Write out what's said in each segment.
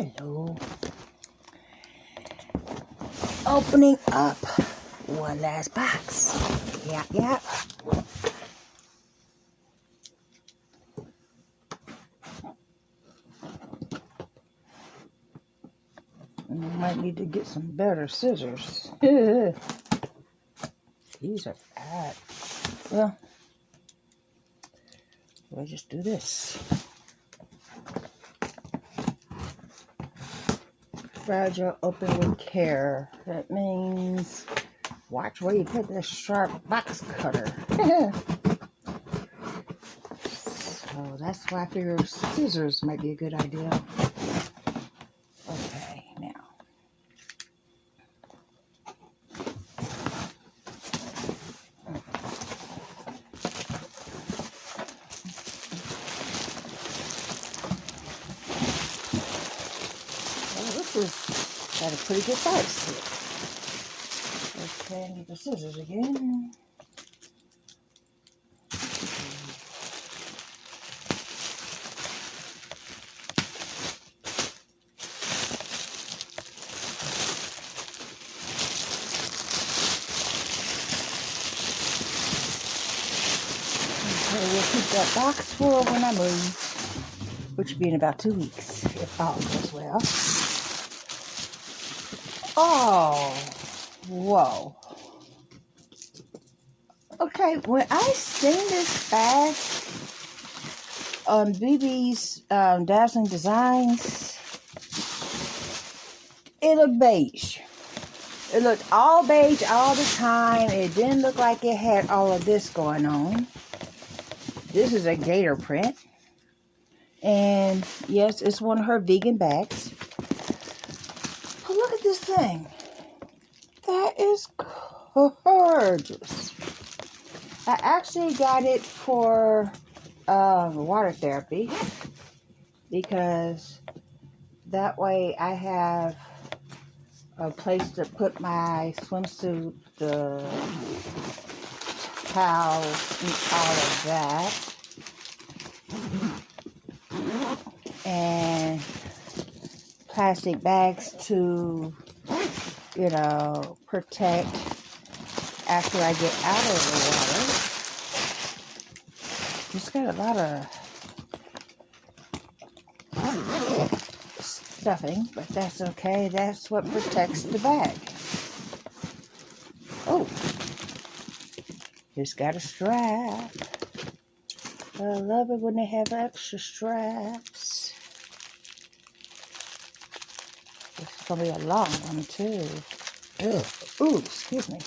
Hello. Opening up one last box. Yeah. And I might need to get some better scissors. These are bad. Well, we'll just do this. Fragile, open with care. That means watch where you put the sharp box cutter. So that's why I figure scissors might be a good idea. Okay, now. Got a pretty good size to it. Okay, I need the scissors again. Okay, we'll keep that box full when I move, which will be in about 2 weeks, if all goes well. Oh, whoa. Okay, when I seen this bag on BB's Dazzling Designs, it looked beige. It looked all beige all the time. It didn't look like it had all of this going on. This is a gator print. And yes, it's one of her vegan bags. But look at this thing. That is gorgeous. I actually got it for water therapy because that way I have a place to put my swimsuit, the towels, and all of that. And plastic bags to, protect after I get out of the water. It's got a lot of stuffing, but that's okay. That's what protects the bag. Oh, it's got a strap. I love it when they have extra straps. This is going to be a long one, too. Ugh. Ooh, excuse me.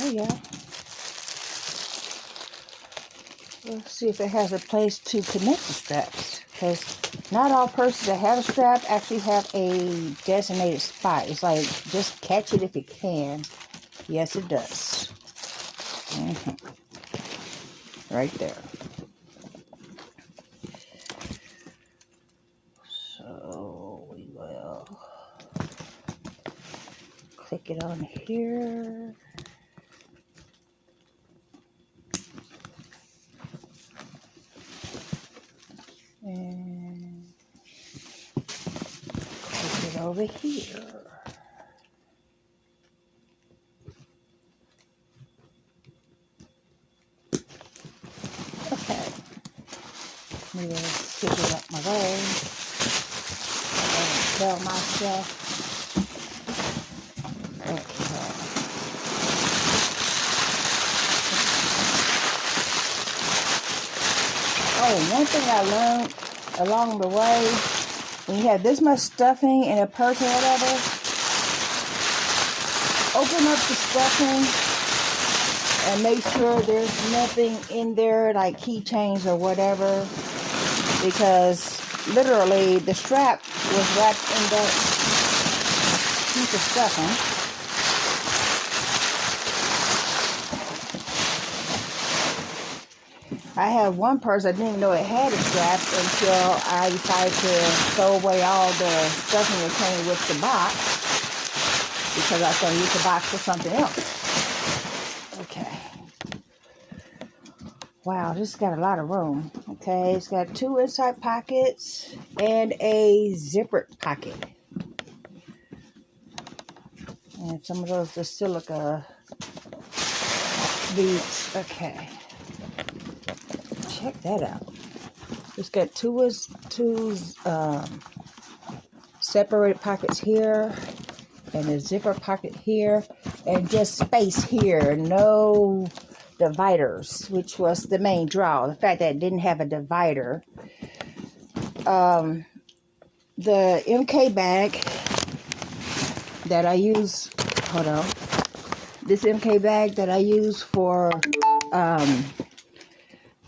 Yeah. Let's see if it has a place to connect the straps. Because not all purses that have a strap actually have a designated spot. It's like, just catch it if you can. Yes, it does. Right there. So we will click it on here. And click it over here. Okay. I'm going to stick it up my way. I'm going to tell myself. Oh, one thing I learned along the way, when you have this much stuffing in a purse or whatever, open up the stuffing and make sure there's nothing in there like keychains or whatever, because literally the strap was wrapped in that piece of stuffing. I had one purse, I didn't even know it had a strap until I decided to throw away all the stuffing that came with the box, because I was going to use the box for something else. Okay. Wow, this got a lot of room. Okay, it's got 2 inside pockets and a zipper pocket. And some of those are silica beads. Okay. Check that out. It's got two separated pockets here and a zipper pocket here and just space here. No dividers, which was the main draw. The fact that it didn't have a divider. The MK bag that I use, hold on. This MK bag that I use for, that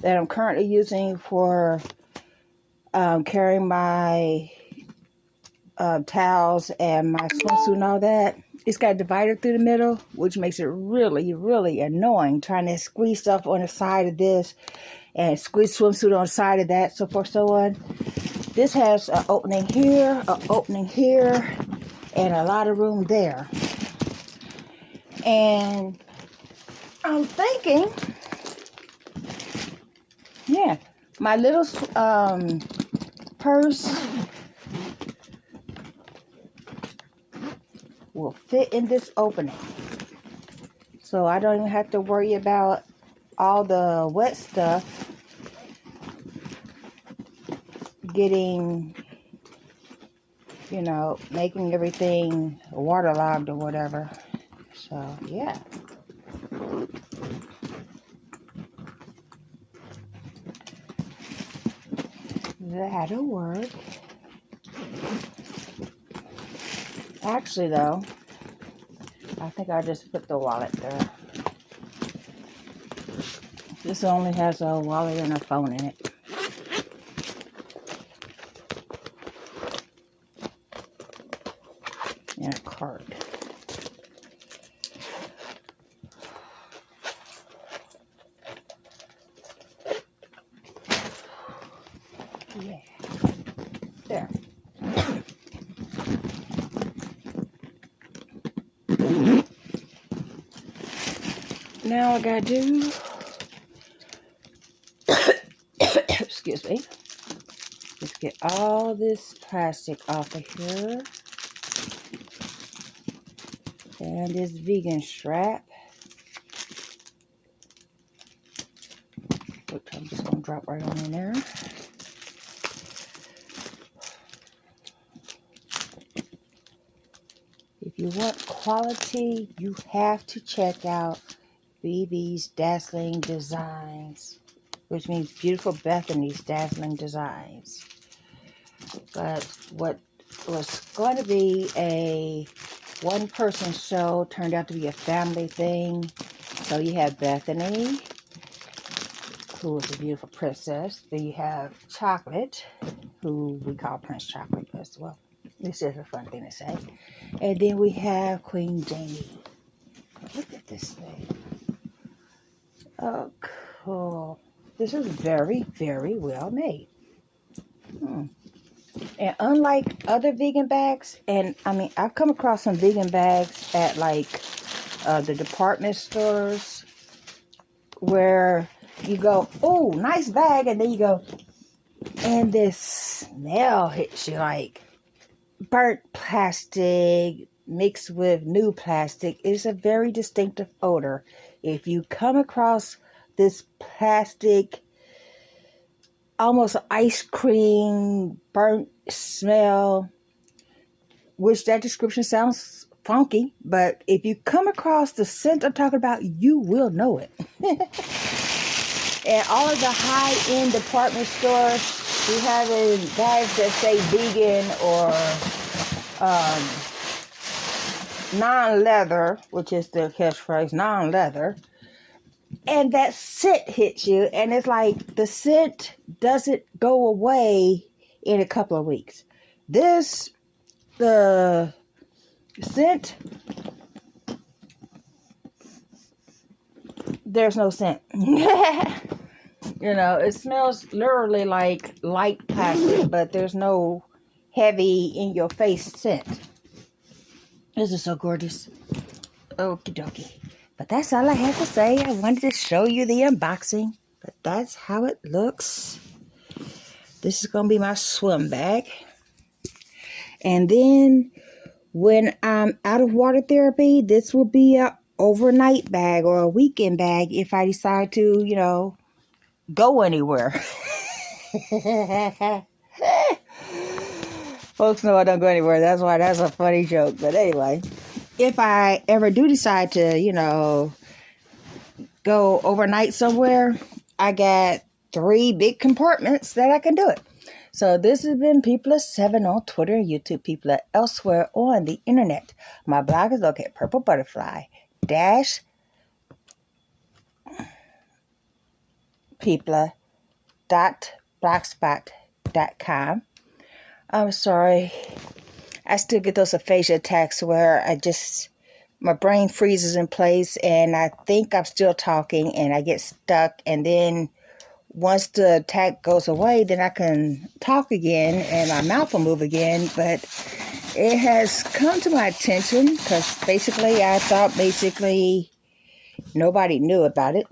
I'm currently using for carrying my towels and my swimsuit and all that. It's got a divider through the middle, which makes it really, really annoying trying to squeeze stuff on the side of this and squeeze swimsuit on the side of that, so forth, so on. This has an opening here, and a lot of room there. And I'm thinking, yeah, my little purse will fit in this opening. So I don't even have to worry about all the wet stuff getting, you know, making everything waterlogged or whatever. So, yeah. That'll work. Actually, though, I think I just put the wallet there. This only has a wallet and a phone in it. And a card. Yeah. There. Now I gotta do, excuse me, let's get all this plastic off of here. And this vegan strap, which I'm just gonna drop right on in there. If you want quality, you have to check out BB's Dazzling Designs, which means Beautiful Bethany's Dazzling Designs. But what was going to be a one-person show turned out to be a family thing. So you have Bethany, who is a beautiful princess. Then you have Chocolate, who we call Prince Chocolate as well. This is a fun thing to say. And then we have Queen Jamie. Look at this thing. Oh, cool. This is very, very well made. And unlike other vegan bags, and I mean, I've come across some vegan bags at like the department stores where you go, oh, nice bag, and then you go, and this smell hits you like burnt plastic mixed with new plastic. It's a very distinctive odor. If you come across this plastic, almost ice cream burnt smell, which that description sounds funky, but if you come across the scent I'm talking about, you will know it. And all of the high-end department stores, we have bags that say vegan or non-leather, which is the catchphrase, non-leather. And that scent hits you, and it's like the scent doesn't go away in a couple of weeks. This, the scent, there's no scent. You know, it smells literally like light plastic, but there's no heavy in your face scent. This is so gorgeous. Okie dokie. But that's all I have to say. I wanted to show you the unboxing. But that's how it looks. This is going to be my swim bag. And then when I'm out of water therapy, this will be a overnight bag or a weekend bag if I decide to, you know, go anywhere. Folks know I don't go anywhere. That's why that's a funny joke. But anyway, if I ever do decide to, you know, go overnight somewhere, I got 3 big compartments that I can do it. So this has been People7 on Twitter and YouTube, People elsewhere on the internet. My blog is located at PurpleButterfly-People.blogspot.com. I'm sorry. I still get those aphasia attacks where my brain freezes in place and I think I'm still talking and I get stuck, and then once the attack goes away, then I can talk again and my mouth will move again. But it has come to my attention because basically I thought nobody knew about it.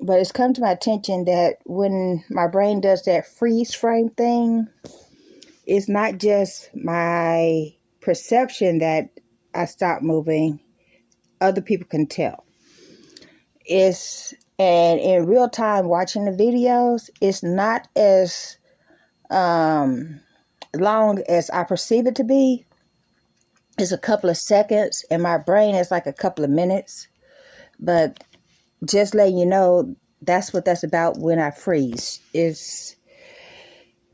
But it's come to my attention that when my brain does that freeze frame thing, it's not just my perception that I stop moving. Other people can tell. And in real time watching the videos, it's not as long as I perceive it to be. It's a couple of seconds, and my brain is like a couple of minutes. But just letting you know, that's what that's about when I freeze. It's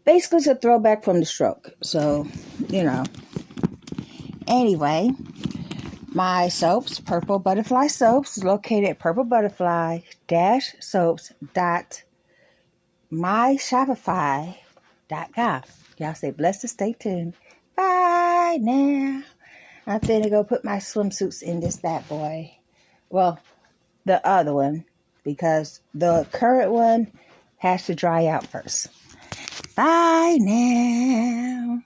basically it's a throwback from the stroke. So, you know. Anyway, my soaps, Purple Butterfly Soaps, is located at purplebutterfly-soaps.myshopify.com. Y'all stay blessed and stay tuned. Bye now. I'm finna go put my swimsuits in this bad boy. Well, the other one, because the current one has to dry out first. Bye now.